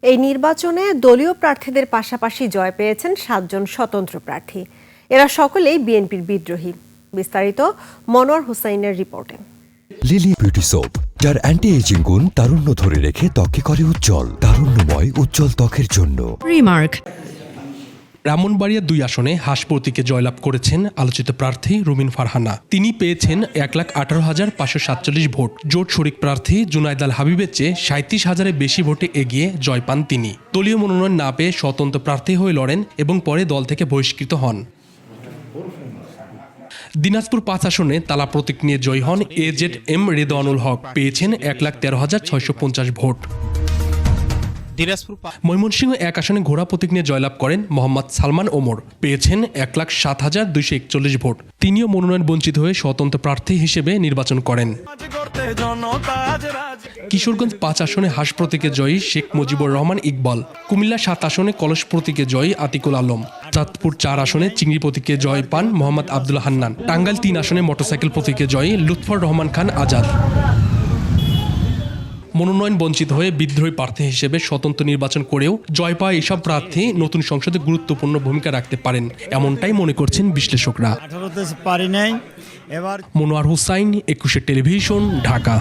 এই নির্বাচনে দলীয় প্রার্থীদের পাশাপাশি জয় পেয়েছেন 7 জন স্বতন্ত্র প্রার্থী। এরা সকলেই বিএনপির বিদ্রোহী। বিস্তারিত মনোয়ার হোসাইনের রিপোর্টে। লিলি বিউটি সোপ, যার অ্যান্টি এজিং গুণ তারুণ্য ধরে রেখে ত্বকে করে উজ্জ্বল। তারুণ্যময় উজ্জ্বল ত্বকের জন্য রিমার্ক। ব্রাহ্মণবাড়িয়া 2 আসনে হাঁস প্রতীকে জয়লাভ করেছেন আলোচিত প্রার্থী রুমিন ফারহানা। তিনি পেয়েছেন 1,18,547 ভোট। জোট শরিক প্রার্থী জুনাইদ আল হাবিবের চেয়ে 37,000-এর বেশি ভোটে এগিয়ে জয় পান তিনি। দলীয় মনোনয়ন না পেয়ে স্বতন্ত্র প্রার্থী হয়ে লড়েন এবং পরে দল থেকে বহিষ্কৃত হন। দিনাজপুর 5 আসনে তালা প্রতীক নিয়ে জয়ী হন AZM রেদওয়ানুল হক। পেয়েছেন 1,13,650 ভোট। ময়মনসিংহ 1 আসনে ঘোড়া প্রতীক নিয়ে জয়লাভ করেন মোহাম্মদ সালমান ওমর। পেয়েছেন 1,07,241 ভোট। তিনিও মনোনয়ন বঞ্চিত হয়ে স্বতন্ত্র প্রার্থী হিসেবে নির্বাচন করেন। কিশোরগঞ্জ 5 আসনে হাঁস প্রতীকে জয়ী শেখ মুজিবুর রহমান ইকবাল। কুমিল্লা 7 আসনে কলস প্রতীকে জয়ী আতিকুল আলম। চাঁদপুর 4 আসনে চিংড়ি প্রতীকে জয় পান মোহাম্মদ আব্দুল হান্নান। টাঙ্গাইল 3 আসনে মোটরসাইকেল প্রতীকে জয়ী লুৎফর রহমান খান আজাদ। মনোনয়ন বঞ্চিত হয়ে বিদ্রোহী প্রার্থী হিসেবে স্বতন্ত্র নির্বাচন করেও জয় পাওয়া এসব প্রার্থী নতুন সংসদে গুরুত্বপূর্ণ ভূমিকা রাখতে পারেন, এমনটাই মনে করছেন বিশ্লেষকরা। মনোয়ার হোসাইন, 21 টেলিভিশন, ঢাকা।